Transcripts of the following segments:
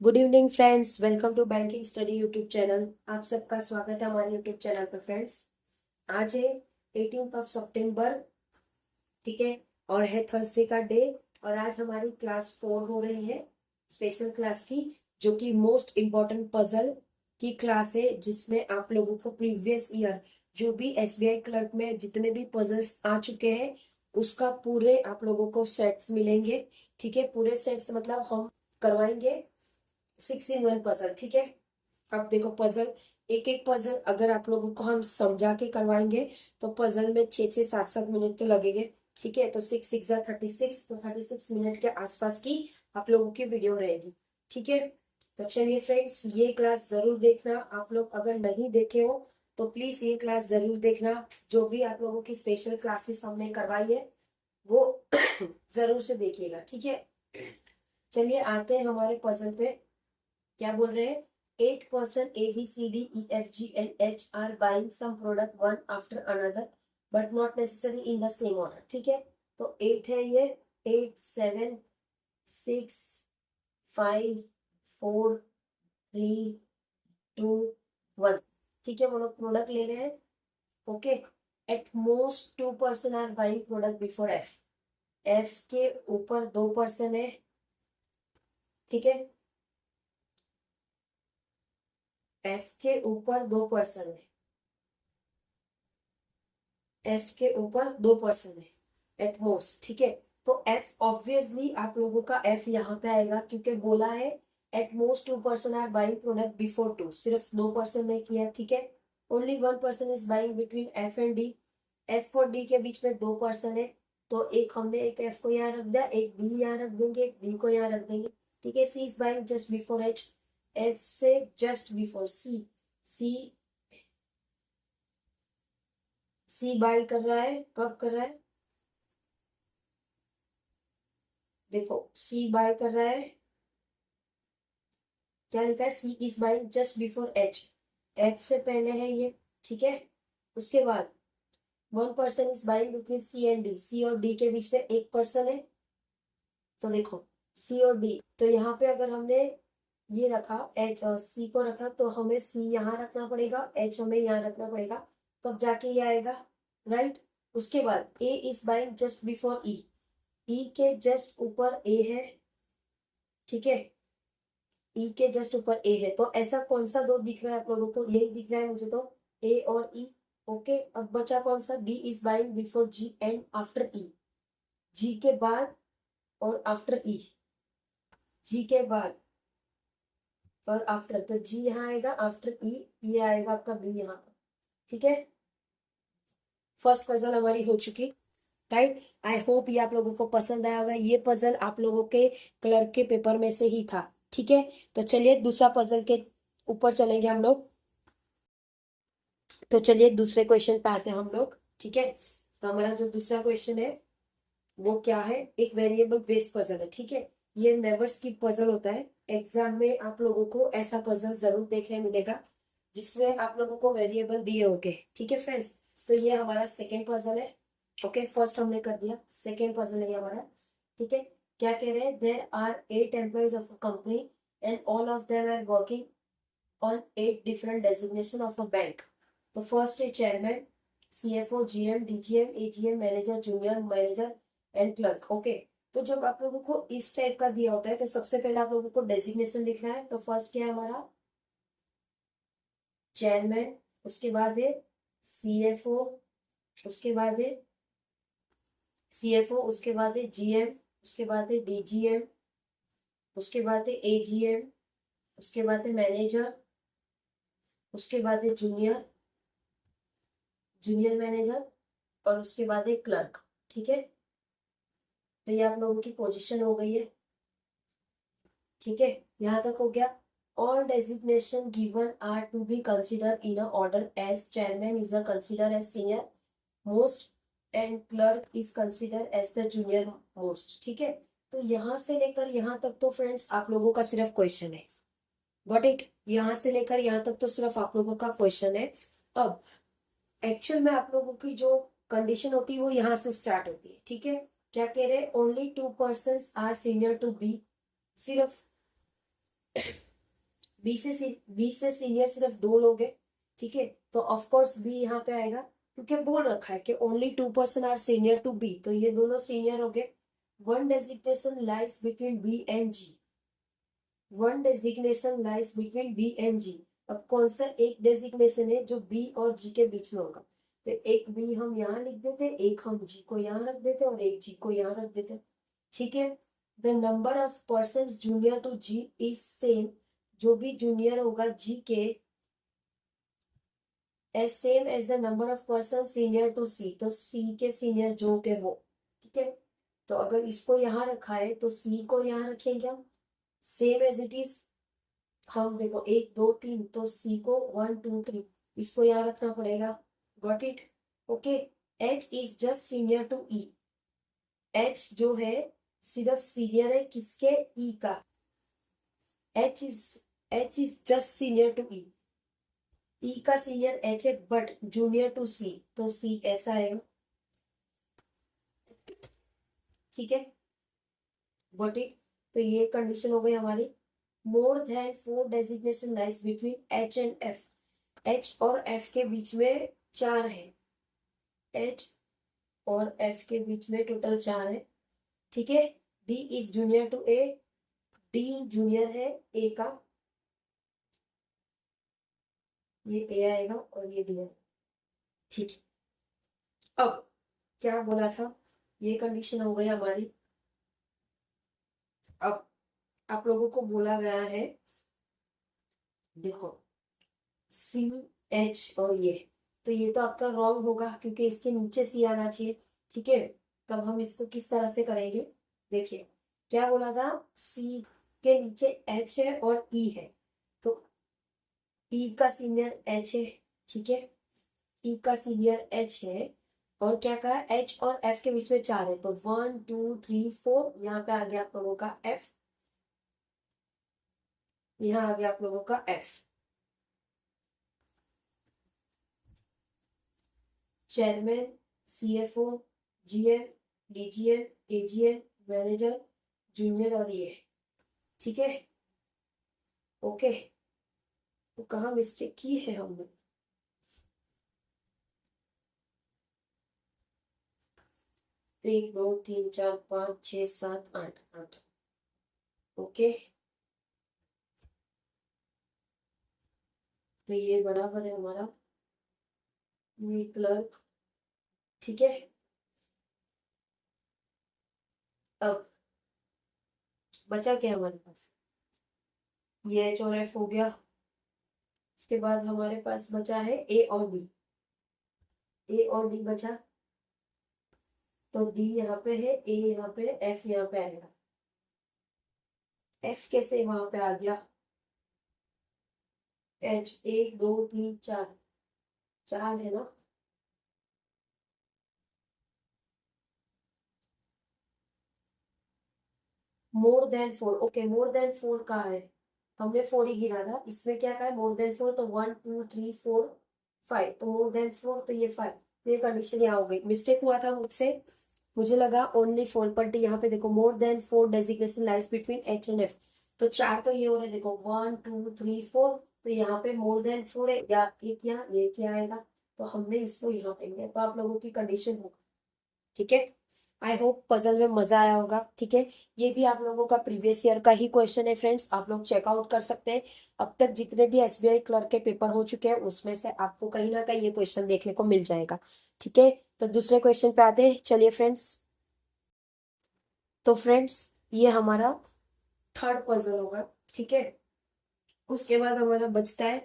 Good evening friends, welcome to banking study YouTube channel. आप सबका स्वागत है हमारे यूट्यूब चैनल पर। फ्रेंड्स, आज है 18 सितंबर, ठीक है, और है थर्सडे का डे। और आज हमारी क्लास 4 हो रही है, स्पेशल क्लास की, जो कि मोस्ट इम्पोर्टेंट पजल की क्लास है, जिसमें आप लोगों को प्रीवियस ईयर जो भी एसबीआई क्लर्क में जितने भी पजल्स आ चुके हैं उसका पूरे आप लोगों को सेट्स मिलेंगे। ठीक है, पूरे सेट्स मतलब हम करवाएंगे 6 in 1 पजल। ठीक है, अब देखो पजल, एक एक पजल अगर आप लोगों को हम समझा के करवाएंगे तो पजल में 6-6 7-7 मिनट तो लगेंगे। ठीक है, तो 6 6 36, तो 36 मिनट के आसपास की आप लोगों की वीडियो रहेगी। ठीक है, तो चलिए फ्रेंड्स, ये क्लास जरूर देखना। आप लोग अगर नहीं देखे हो तो प्लीज ये क्लास जरूर देखना। जो भी आप लोगों की स्पेशल क्लासेस हमने करवाई है वो जरूर से देखिएगा। ठीक है, चलिए आते हैं हमारे पजल पे। क्या बोल रहे हैं? 8 person ABCDEFGNH are buying some product one after another but not necessarily in the same order। ठीक है, तो 8 है ये। 8 7 6 5 4 3 2 1। ठीक है, वो लोग प्रोडक्ट ले रहे हैं। Okay, at most 2 person are buying product before F. F के ऊपर 2 person है। ठीक है, एफ के ऊपर 2 person है। एफ के ऊपर 2 person है एट मोस्ट। ठीक है, तो एफ ऑब्वियसली आप लोगों का एफ यहाँ पे आएगा, क्योंकि बोला है at most 2 person are buying product before two. सिर्फ 2 person ने किया। ठीक है, only 1 person is buying between F and D. F और डी के बीच में 2 person है, तो एक हमने एक एफ को यहाँ रख दिया, एक डी यहाँ रख देंगे, एक डी को यहाँ रख देंगे। ठीक है, C is buying just before H. H से just before C. C C buy कर रहा है, कब कर रहा है? देखो, सी बाय कर रहा है, क्या लिखा है? C is buying just before H. H से पहले है ये। ठीक है, उसके बाद 1 person is buying between C and D. C और डी के बीच में 1 person है। तो देखो, सी और डी, तो यहाँ पे अगर हमने ये रखा एच और सी को रखा, तो हमें सी यहाँ रखना पड़ेगा, एच हमें यहाँ रखना पड़ेगा, तब जाके ये आएगा। राइट, उसके बाद ए इज बाइंग जस्ट बिफोर ई। ई के जस्ट ऊपर ए है। ठीक है, ई के जस्ट ऊपर ए है, तो ऐसा कौन सा दो दिख रहा है आप लोगों को? यही दिख रहा है मुझे तो, ए और ई। ओके, अब बचा कौन सा? B is buying before G and after E. G के बाद और आफ्टर ई। जी के बाद और आफ्टर, तो जी यहाँ आएगा, आफ्टर ई ये आएगा आपका बी यहाँ पर। ठीक है, फर्स्ट पजल हमारी हो चुकी। राइट, आई होप ये आप लोगों को पसंद आया होगा। ये पजल आप लोगों के क्लर्क के पेपर में से ही था। ठीक है, तो चलिए दूसरा पजल के ऊपर चलेंगे हम लोग। तो चलिए दूसरे क्वेश्चन पे आते हैं हम लोग। ठीक है, तो हमारा जो दूसरा क्वेश्चन है वो क्या है? एक वेरिएबल बेस्ड पजल है। ठीक है, ये नेवर स्किप पजल होता है। एग्जाम में आप लोगों को ऐसा पजल जरूर देखने मिलेगा जिसमें आप लोगों को वेरिएबल दिए होंगे। ठीक है फ्रेंड्स, तो ये हमारा सेकेंड पजल है। ओके, फर्स्ट हमने कर दिया, सेकेंड पजल है हमारा। ठीक है, क्या कह रहे हैं? There are 8 employees of a company and all of them are working on 8 different designation of a bank। तो फर्स्ट है chairman, CFO, GM, DGM, AGM, manager, junior manager and clerk. Okay, तो जब आप लोगों को इस टाइप का दिया होता है तो सबसे पहले आप लोगों को डेजिग्नेशन लिखना है। तो फर्स्ट क्या है हमारा? चेयरमैन, उसके बाद है सीएफओ, उसके बाद है उसके बाद है जीएम, उसके बाद है डीजीएम, उसके बाद है एजीएम, उसके बाद है मैनेजर, उसके बाद है जूनियर मैनेजर, और उसके बाद एक क्लर्क। ठीक है, तो ये आप लोगों की पोजीशन हो गई है। ठीक है, यहाँ तक हो गया। All designation given are to be consider in a order as chairman is a consider as senior most and clerk is consider as the junior most. ठीक है, तो यहाँ से लेकर यहाँ तक तो फ्रेंड्स आप लोगों का सिर्फ क्वेश्चन है। Got it? यहाँ से लेकर यहाँ तक तो सिर्फ आप लोगों का क्वेश्चन है। अब एक्चुअल में आप लोगों की जो कंडीशन होती है वो यहाँ से स्टार्ट होती है। ठीक है, क्या कह रहे हैं? Only 2 persons are senior to B. सिर्फ बी से सीनियर सिर्फ 2 लोग हैं, ठीक है, तो ऑफ कोर्स बी यहाँ पे आएगा, क्योंकि बोल रखा है कि only 2% are senior to B, तो ये दोनों सीनियर हो गए। One designation lies between B and G, one designation lies between B and G. अब कौन सा एक डेजिग्नेशन है जो बी और जी के बीच में होगा, तो एक बी हम यहाँ लिख देते, एक हम जी को यहाँ रख देते और एक जी को यहाँ रख देते, ठीक है। The number of person junior to G is same, जो भी जूनियर होगा जी के, as same as the number of person senior to C, तो सी के सीनियर जो के वो, ठीक है। तो अगर इसको यहाँ रखा है तो सी को यहाँ रखेंगे हम, सेम एज इट इज। हम देखो 1 2 3, तो सी को 1 2 3 इसको यहाँ रखना पड़ेगा, got it, okay. H is just senior to E, H जो है सिर्फ सीनियर है किसके, ई का, H is just senior to E, E का सीनियर एच है बट जूनियर टू सी, तो सी ऐसा आएगा, ठीक है, गॉट इट। तो ये कंडीशन हो गई हमारी। More than 4 designation lies between H and F, H और एफ के बीच में 4 है, एच और एफ के बीच में टोटल 4 है, ठीक है। D is junior to A, D junior है ए का, ये ए आएगा और ये डी है, ठीक है। अब क्या बोला था, ये कंडीशन हो गई हमारी। अब आप लोगों को बोला गया है, देखो सी एच और ये, तो ये तो आपका रॉन्ग होगा क्योंकि इसके नीचे सी आना चाहिए, ठीक है। तब हम इसको किस तरह से करेंगे, देखिए क्या बोला था, सी के नीचे एच है और ई है, तो ई का सीनियर एच है, ठीक है, ई का सीनियर एच है, और क्या कहा, एच और एफ के बीच में 4 है, तो 1 2 3 4 यहाँ पे आ गया आप लोगों का एफ, यहाँ आ गया आप लोगों का F. Chairman, CFO, GM, DGM, AGM, manager, junior और ये, ठीक है, ओके। तो कहाँ मिस्टेक की है हमने, 1 2 3 4 5 6 7 8 8, ओके। तो ये बराबर है हमारा वी क्लर्क, ठीक है। अब बचा क्या हमारे पास, ये एच और एफ हो गया, उसके बाद हमारे पास बचा है ए और डी, ए और डी बचा, तो डी यहाँ पे है, ए यहाँ पे, एफ यहाँ पे आएगा, एफ कैसे वहां पे आ गया, एच 1 2 3 4, 4 है ना, more than 4, okay, more than 4 कहाँ है, हमने 4 ही गिना था, इसमें क्या कहा है, मोर देन 4, तो 1 2 3 4 5, तो मोर देन 4 तो ये 5, तो ये कंडीशन यहाँ हो गई, मिस्टेक हुआ था मुझसे, मुझे लगा ओनली 4, बट यहाँ पे देखो more than 4 designation lies between H and F, तो 4 तो ये हो रहा है, देखो 1 2 3 4, तो यहाँ पे मोर देन 4 है, या ये क्या आएगा, तो हमने इसको यहाँ पे लिया, तो आप लोगों की कंडीशन होगा, ठीक है। आई होप पजल में मजा आया होगा, ठीक है। ये भी आप लोगों का प्रीवियस ईयर का ही क्वेश्चन है फ्रेंड्स, आप लोग चेकआउट कर सकते हैं, अब तक जितने भी एसबीआई क्लर्क के पेपर हो चुके हैं उसमें से आपको कहीं ना कहीं ये क्वेश्चन देखने को मिल जाएगा, ठीक है। तो दूसरे क्वेश्चन पे आते हैं, चलिए फ्रेंड्स। तो फ्रेंड्स ये हमारा थर्ड पजल होगा, ठीक है, उसके बाद हमारा बचता है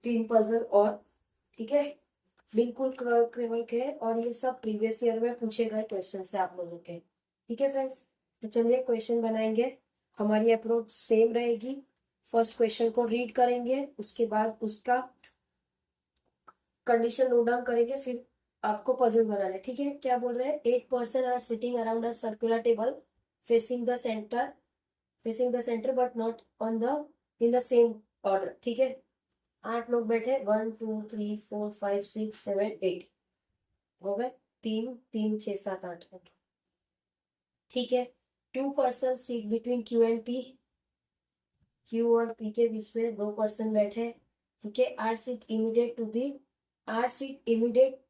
3 पजल और, ठीक है, बिल्कुल क्रिवल है, और ये सब प्रीवियस ईयर में पूछे गए क्वेश्चन है आप लोगों के, ठीक है फ्रेंड्स। तो चलिए क्वेश्चन बनाएंगे, हमारी अप्रोच सेम रहेगी, फर्स्ट क्वेश्चन को रीड करेंगे, उसके बाद उसका कंडीशन नोट डाउन करेंगे, फिर आपको पजल बनाना है, ठीक है। क्या बोल रहे हैं, 8 person are sitting around a circular table facing the centre, but not on the in the same order, ठीक है। 8 लोग बैठे, 1 2 3 4 5 6 7 8 हो गए, 3 3 6 7 8, ठीक है। 2 person seat between Q and P, Q और पी के बीच में 2 पर्सन बैठे, ठीक है। R seat immediate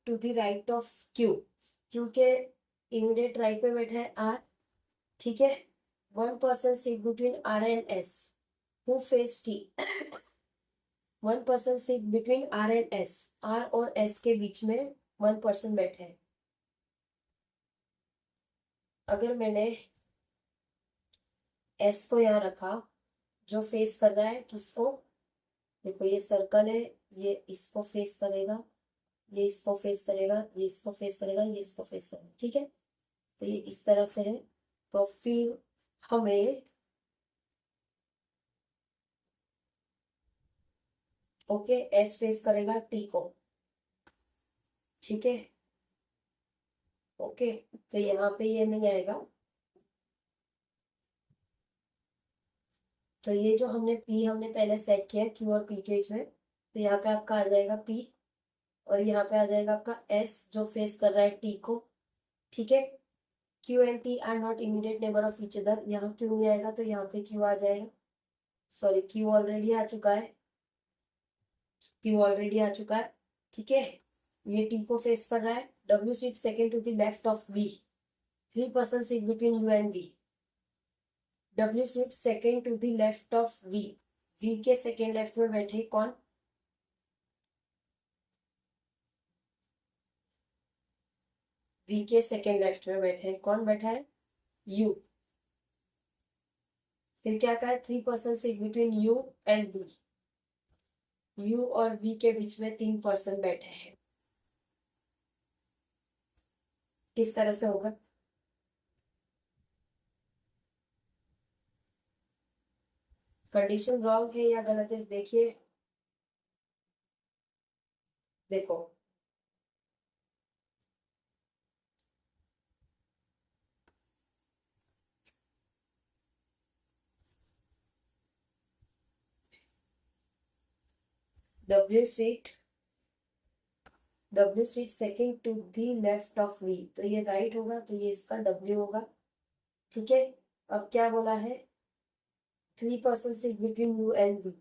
to the right of Q, Q के इमीडिएट राइट पे बैठा है आर, ठीक है। 1 person seat between R and S who face T. 1 person seat between R and S, R और एस के बीच में 1 पर्सन बैठे हैं। अगर मैंने एस को यहाँ रखा, जो फेस कर रहा है किसको, देखो ये सर्कल है, ये इसको फेस करेगा, ये इसको फेस करेगा, ये इसको फेस करेगा, ये इसको फेस करेगा, ठीक है। तो ये इस तरह से है। तो फिर हमें ओके एस फेस करेगा टी को, ठीक है। ओके तो यहाँ पे ये नहीं आएगा। तो ये जो हमने पी हमने पहले सेट किया क्यू और पी के बीच में, तो यहाँ पे आपका आ जाएगा पी और यहाँ पे आ जाएगा आपका एस जो फेस कर रहा है टी को, ठीक है। Q and T are not immediate neighbour of each other, यहाँ क्यू नहीं आएगा तो यहाँ पे क्यू आ जाएगा, सॉरी क्यू ऑलरेडी आ चुका है, क्यू ऑलरेडी आ चुका है, ठीक है। ये टी को फेस कर रहा है। W seat second to the left of V, 3 person seat between U and V. W seat second to the left of V, V के सेकेंड लेफ्ट में बैठे कौन, वी के सेकेंड लेफ्ट में बैठे कौन बैठा है, यू। फिर क्या कहा है, 3 person seat between U and V, U और वी के बीच में 3 पर्सन बैठे हैं। किस तरह से होगा, कंडीशन रॉन्ग है या गलत है देखिए, देखो W seat second to the left of V, तो ये राइट होगा, तो ये इसका डब्ल्यू होगा, ठीक है। अब क्या बोला है, 3 person seat between U and V,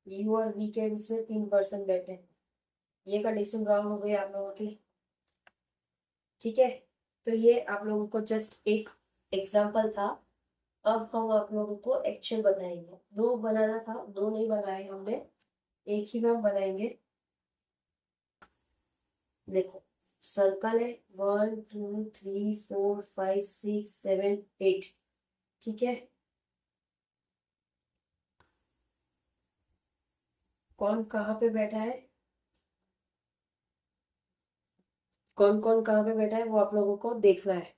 U और वी के बीच में 3 पर्सन बैठे, ये कंडीशन रॉन्ग हो गई आप लोगों की, ठीक है। तो ये आप लोगों को जस्ट एक एग्जाम्पल था। अब हम आप लोगों को एक्चुअल बनाएंगे, 2 बनाना था, 2 नहीं बनाए हमने, एक ही में हम बनाएंगे। देखो सर्कल है 1 2 3 4 5 6 7 8, ठीक है। कौन कहाँ पे बैठा है, कौन कौन कहाँ पे बैठा है वो आप लोगों को देखना है।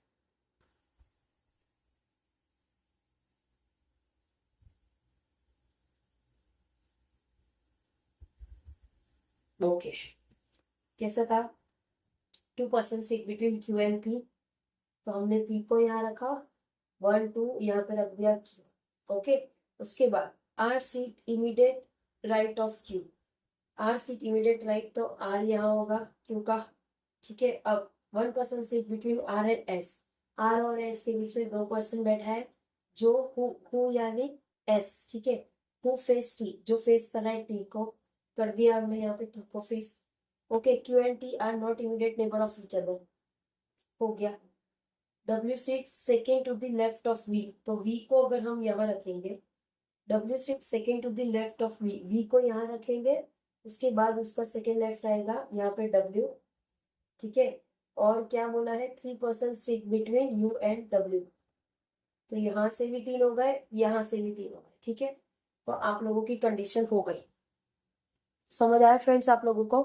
ओके कैसा था, 2 person seat between Q and P, तो हमने पी को यहाँ रखा, 1 2 यहाँ पे रख दिया क्यू, ओके। उसके बाद R seat immediate right of Q, R seat immediate right, तो आर यहाँ होगा क्यू का, ठीक है। अब 1 person seat between R and S, R और एस के बीच में 2 पर्सन बैठा है, जो हु यानी एस, ठीक है। हु फेस टी, जो फेस कर रहा है टी को, कर दिया हमने यहाँ पे टी को face, okay. Q and T are not immediate neighbour of each other, हो गया। W seat second to the left of V, तो वी को अगर हम यहाँ रखेंगे, W seat second to the left of V, V को यहाँ रखेंगे, उसके बाद उसका सेकेंड लेफ्ट आएगा यहाँ पे डब्ल्यू, ठीक है। और क्या बोला है, 3 person seat between U and W, तो यहाँ से भी 3 हो गए, यहाँ से भी 3 हो गए, ठीक है। तो आप लोगों की कंडीशन हो गई, समझ आया फ्रेंड्स आप लोगों को।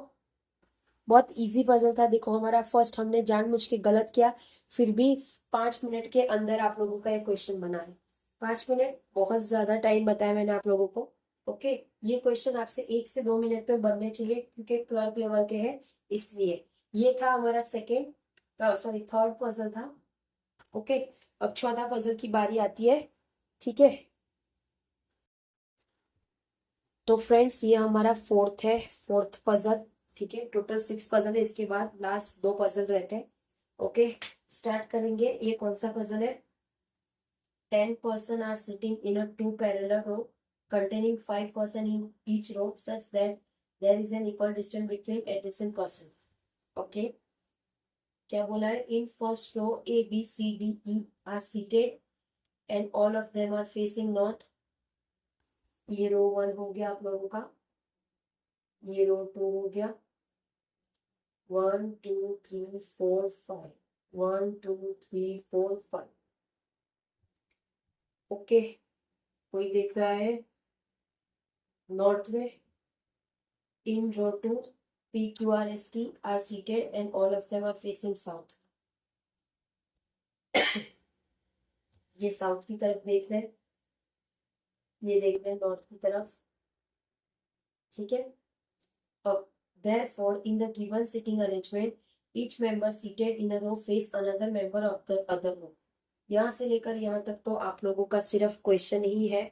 बहुत इजी पजल था, देखो हमारा फर्स्ट हमने जानबूझ के गलत किया, फिर भी 5 मिनट के अंदर आप लोगों का एक क्वेश्चन बना है। 5 मिनट बहुत ज्यादा टाइम बताया मैंने आप लोगों को, ओके। ये क्वेश्चन आपसे 1 से 2 मिनट में बनने चाहिए क्योंकि क्लर्क लेवल के हैं, इसलिए। ये था हमारा थर्ड पजल था, ओके। अब चौथा पजल की बारी आती है, ठीक है। तो फ्रेंड्स ये हमारा फोर्थ पजल, ठीक है। टोटल 6 पजल है, इसके बाद लास्ट 2 पजल रहते हैं, ओके। स्टार्ट करेंगे, ये कौन सा पजल है, 10 person are sitting in a 2 parallel row, containing 5 person in each row such that there is an equal distance between adjacent person. Okay. क्या बोला है? In first row A, B, C, D, E are seated and all of them are facing north. ये रो 1 हो गया आप लोगों का, ये रो 2 हो गया, 1 2 3 4 5, 1 2 3 4 5. ओके, कोई देख रहा है नॉर्थ में? इन रो 2 P, Q, R, S, T are seated and all of them are facing south. ये साउथ की तरफ देख रहे हैं, ये देख रहे हैं नॉर्थ की तरफ, ठीक है। अब therefore in the given sitting arrangement each member seated in a row face another member of the other row. यहाँ से लेकर यहाँ तक तो आप लोगों का सिर्फ क्वेश्चन ही है,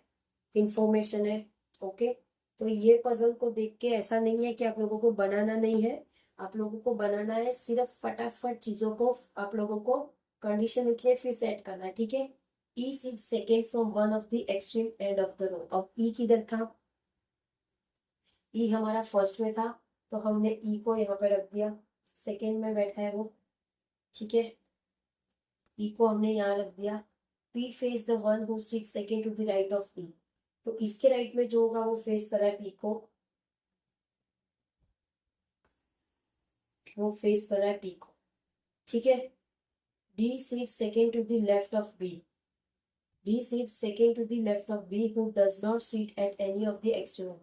इंफॉर्मेशन है। ओके, तो ये पजल को देख के ऐसा नहीं है कि आप लोगों को बनाना नहीं है, आप लोगों को बनाना है, सिर्फ फटाफट चीजों को आप लोगों को कंडीशन लिखने फिर सेट करना है, ठीक है। E sit second from one of the extreme end of the row. अब ई किधर था? ई हमारा फर्स्ट में था, तो हमने ई को यहाँ पे रख दिया, सेकेंड में बैठा है वो, ठीक है। ई को हमने यहाँ रख दिया। P face the one who sit second to the right of E, तो इसके राइट में जो होगा वो फेस कर रहा है पी को, वो फेस कर रहा है पी को, ठीक है। D sit second to the left of B, D sit second to the left of B who does not sit at any of the extreme.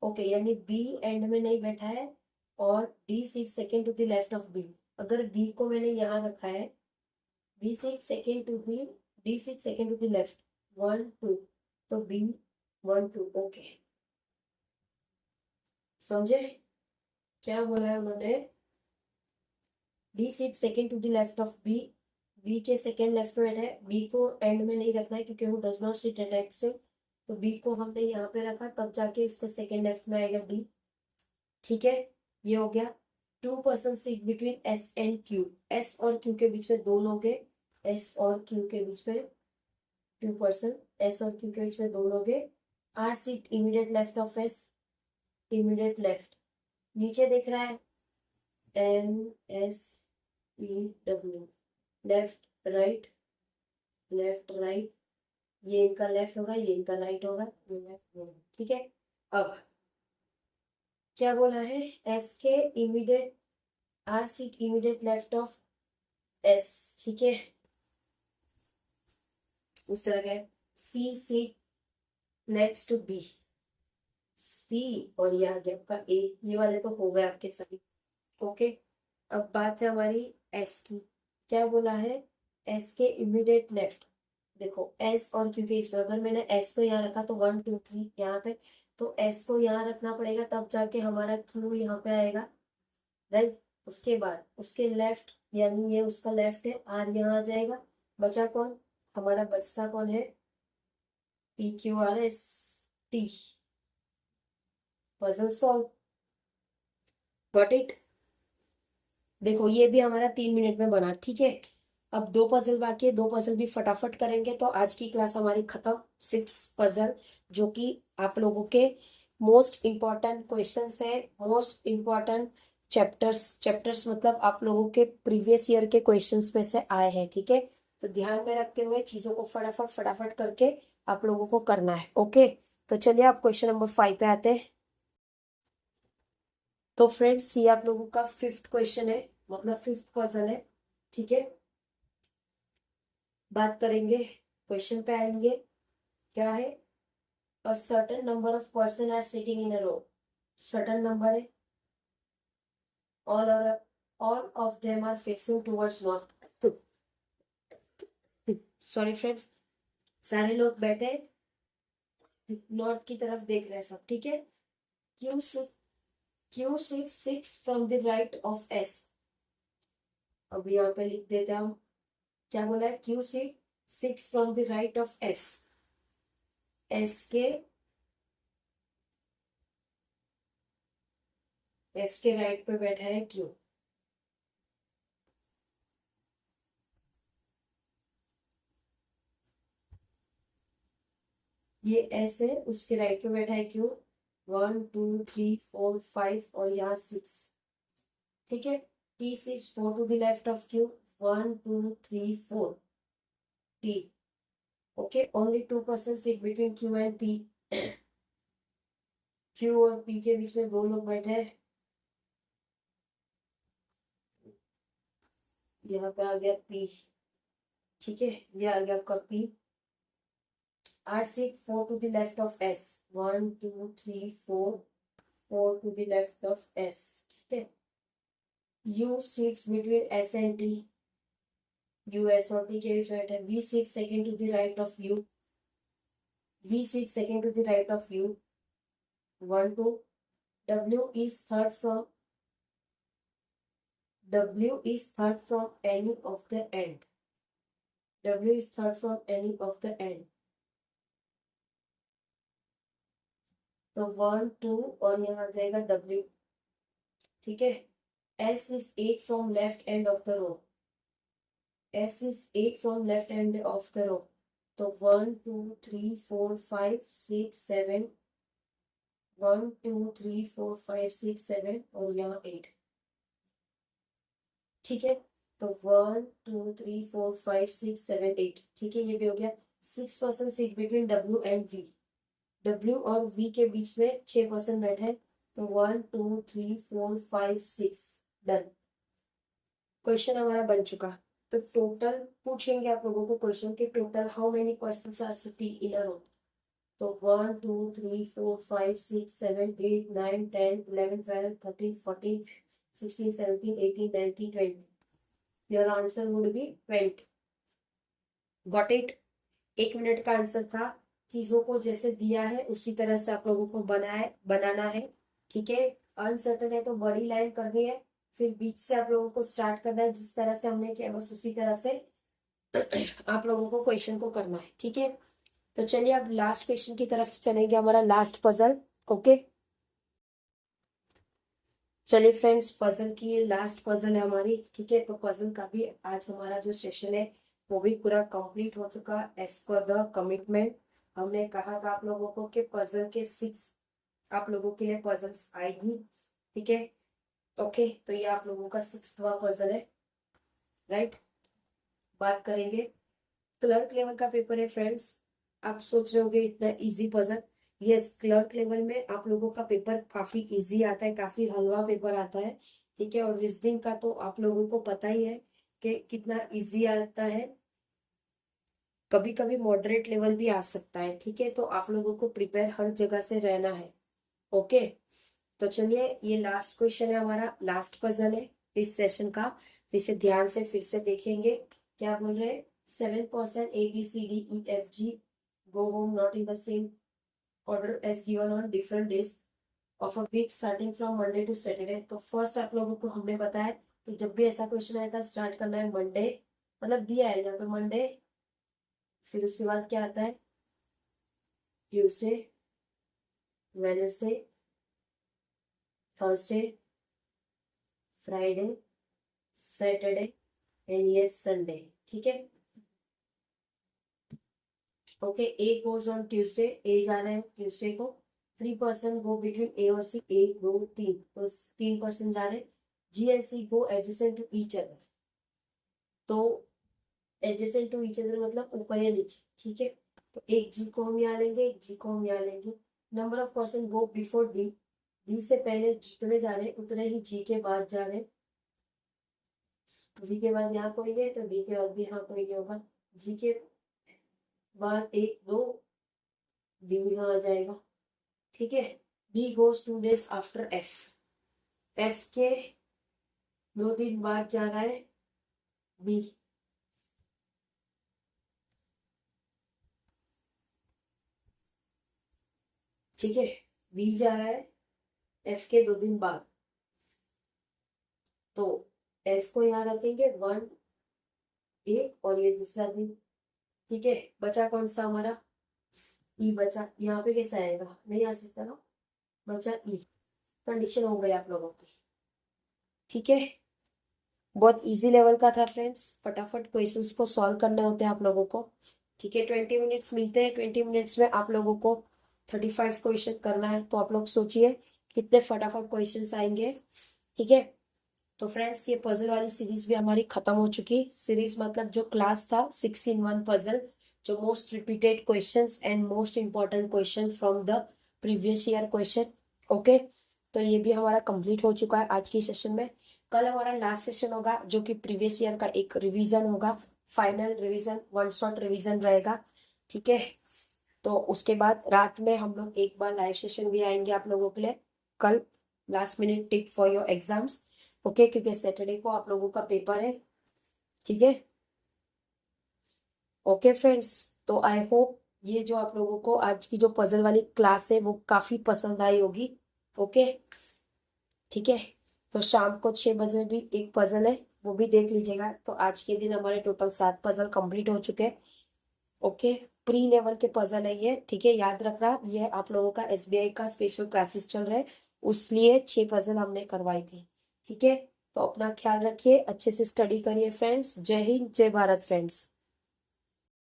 Okay, यानी बी एंड में नहीं बैठा है और D sit second to the left of B. अगर B को मैंने यहाँ रखा है, B sit second to the, D sit second to the left 1 2, तो बी 1 2। ओके, समझे क्या बोला है उन्होंने? D sit second to the left of B, B के सेकेंड लेफ्ट में है, बी को एंड में नहीं रखना है क्योंकि वो does not sit eight extreme, तो बी को हमने यहाँ पे रखा, तब जाके इसके सेकेंड लेफ्ट में आएगा डी, ठीक है। ये हो गया। 2 person sit between S and Q, S और क्यू के बीच में 2 लोग हैं, एस और क्यू के बीच में 2 पर्सन, एस और क्यू के बीच में 2 लोग हैं। R seat immediate left of S, immediate left, नीचे देख रहा है N S E W, left right, left right, ये इनका लेफ्ट होगा, ये इनका राइट होगा, ये लेफ्ट होगा, ठीक है। अब क्या बोला है? एस के immediate, R seat immediate left of S, ठीक है, इस तरह का। C seat next to B, C और ये आ गया आपका ए, ये वाले तो हो गए आपके सभी। ओके, अब बात है हमारी एस की। क्या बोला है? एस के इमीडिएट लेफ्ट, देखो एस और क्यू के बीच में अगर मैंने एस को यहाँ रखा तो 1 2 3 यहाँ पे, तो एस को यहाँ रखना पड़ेगा तब जाके हमारा क्यू यहाँ पे आएगा, राइट। उसके बाद उसके लेफ्ट, यानी ये उसका लेफ्ट है, आर यहाँ आ जाएगा। बचा कौन? हमारा बचता कौन है? P Q R S T. Puzzle solve, got it. देखो ये भी हमारा 3 मिनट में बना, ठीक है। अब 2 पजल बाकी है, 2 पजल भी फटाफट करेंगे तो आज की क्लास हमारी खत्म। 6 पजल जो कि आप लोगों के मोस्ट इम्पॉर्टेंट क्वेश्चंस है, मोस्ट इम्पॉर्टेंट चैप्टर्स मतलब आप लोगों के प्रीवियस ईयर के क्वेश्चंस में से आए हैं, ठीक है। तो ध्यान में रखते हुए चीजों को फटाफट फटाफट करके आप लोगों को करना है। ओके, तो चलिए आप क्वेश्चन नंबर 5 पे आते हैं। तो फ्रेंड्स ये आप लोगों का 5th क्वेश्चन है, मतलब 5th पजल है, ठीक है। बात करेंगे, क्वेश्चन पे आएंगे। क्या है? A certain number of person are sitting in a row, certain number है, all of them are facing towards north. Sorry friends, सारे लोग बैठे नॉर्थ की तरफ देख रहे हैं सब, ठीक है। Q six 6 from the right of S. अब यहाँ पे लिख देते हैं हम, क्या बोला है? Q six 6 from the right of S, S के राइट पे बैठा है क्यू। ये एस है, उसके राइट में बैठा है क्यू, 1 2 3 4 5 और यहाँ 6, ठीक है। T sits 4 to the left of Q, 1 2 3 4 T, okay. Only 2% seat between Q and P, Q और पी के बीच में दो लोग बैठे हैं। यहाँ पे आ गया पी, ठीक है, ये आ गया आपका P. R seat 4 to the left of S, 1 2 3 4 4 to the left of S, ठीक है। U seats between S and T, U S और टी के बीच में बैठे। V seat second to the right of U, V seat second to the right of U, 1 2। W is third from any of the end. W is third from any of the end. तो 1 2 और यहाँ आ जाएगा W, ठीक है। S is 8 from left end of the row. S is 8 from left end of the row. तो 1 2 3 4 5 6 7, 1 2 3 4 5 6 7 और यहाँ 8, ठीक है। तो 1 2 3 4 5 6 7 8, ठीक है, ये भी हो गया। 6% seat between W and V, W और V के बीच में 6% बैठे हैं। तो 1 2 3 4 5 6, डन। क्वेश्चन हमारा बन चुका। तो टोटल पूछेंगे आप लोगों को क्वेश्चन के, total how many persons are sitting in a row. तो 1 2 3 4 5 6 7 8 9 10 11 12 13 14 16 17 18 19 20, your answer would be 20। Got it. 1 minute का आंसर था। चीजों को जैसे दिया है उसी तरह से आप लोगों को बनाना है, ठीक है। अनसर्टन है तो बड़ी लाइन करनी है, फिर बीच से आप लोगों को स्टार्ट करना है, जिस तरह से हमने किया बस उसी तरह से आप लोगों को क्वेश्चन को करना है, ठीक है। तो चलिए अब लास्ट क्वेश्चन की तरफ चलेंगे, हमारा लास्ट पजल, ओके। चलिए फ्रेंड्स, पजल की ये लास्ट पजल है हमारी, ठीक है। तो पजल का भी आज हमारा जो सेशन है वो भी पूरा कंप्लीट हो चुका एज पर द कमिटमेंट। हमने कहा था आप लोगों को कि पजल के 6 आप लोगों के लिए पजल्स आएगी, ठीक है, ओके। तो ये आप लोगों का 6वां पजल है, राइट। बात करेंगे क्लर्क लेवल का पेपर है फ्रेंड्स। आप सोच रहे होंगे इतना easy puzzle, yes, clerk level में आप लोगों का पेपर काफी इजी आता है, काफी हलवा पेपर आता है, ठीक है। और रीजनिंग का तो आप लोगों को पता ही है कि कितना इजी आता है, कभी कभी मॉडरेट लेवल भी आ सकता है, ठीक है। तो आप लोगों को प्रिपेयर हर जगह से रहना है, ओके। तो चलिए, ये लास्ट क्वेश्चन है हमारा, लास्ट पजल है इस सेशन का। तो इसे ध्यान से फिर से देखेंगे, क्या बोल रहे हैं। 7% ABCDEFG go home not in the same order as given on different days of a week starting from Monday to Saturday। तो फर्स्ट आप लोगों को हमने बताया कि जब भी ऐसा क्वेश्चन आया था स्टार्ट करना है मंडे, मतलब दिया है यहाँ पे मंडे, फिर उसके बाद क्या आता है Tuesday, Wednesday, Thursday, Friday, Saturday and ये संडे, ठीक है, okay. A goes on Tuesday, A जा रहे हैं ट्यूसडे को। 3% गो बिटवीन ए और सी, 1 2 3, तो 3% जा रहे हैं। G and C go adjacent to each other, तो एडजेसेंट टू ईच अदर मतलब ऊपर या नीचे, ठीक है। तो एक जी को हम यहाँ लेंगे, एक जी को हम यहाँ लेंगे। Number of person go before D, D से पहले जितने जा रहे हैं उतने ही जी के बाद जा रहे हैं। जी के बाद यहाँ कोई नहीं तो डी के बाद भी यहाँ कोई नहीं होगा। जी के बाद 1 2 डी यहाँ आ जाएगा, ठीक है। B goes 2 days after F, F के 2 दिन बाद जा रहा है बी, ठीक है। बी जा रहा है एफ के 2 दिन बाद, तो एफ को यहाँ रखेंगे 1 1 और ये दूसरा दिन, ठीक है। बचा कौन सा हमारा, ई बचा। यहाँ पे कैसा आएगा, नहीं आ सकता ना, बचा ई। कंडीशन हो गई आप लोगों की, ठीक है। बहुत इजी लेवल का था फ्रेंड्स, फटाफट क्वेश्चंस को सॉल्व करने होते हैं आप लोगों को, ठीक है, 20 मिनट्स मिलते हैं। 20 मिनट्स में आप लोगों को 35 क्वेश्चन करना है, तो आप लोग सोचिए कितने फटाफट क्वेश्चंस आएंगे। ठीक है, तो फ्रेंड्स ये पजल वाली सीरीज भी हमारी खत्म हो चुकी। सीरीज मतलब जो क्लास था 6 in 1 पजल, जो most repeated questions and most important question from the previous year question. Okay, तो ये भी हमारा कंप्लीट हो चुका है आज की सेशन में। कल हमारा लास्ट सेशन होगा, जो कि प्रीवियस ईयर का एक रिवीजन होगा, final revision, one shot revision रहेगा। ठीक है, तो उसके बाद रात में हम लोग एक बार लाइव सेशन भी आएंगे आप लोगों के लिए कल, last minute tip for your exams. Okay, क्योंकि सैटरडे को आप लोगों का पेपर है। ठीक है, ओके फ्रेंड्स, तो आई होप ये जो आप लोगों को आज की जो पजल वाली क्लास है वो काफी पसंद आई होगी। ओके, ठीक है, तो शाम को 6 बजे भी एक पजल है, वो भी देख लीजिएगा। तो आज के दिन हमारे टोटल 7 पजल कंप्लीट हो चुके हैं। ओके, प्री लेवल के पजल है ये। ठीक है, याद रखना ये आप लोगों का एसबीआई का स्पेशल क्लासेस चल रहे हैं, उसलिए 6 पजल हमने करवाई थी। ठीक है, तो अपना ख्याल रखिए, अच्छे से स्टडी करिए फ्रेंड्स। जय हिंद, जय भारत फ्रेंड्स।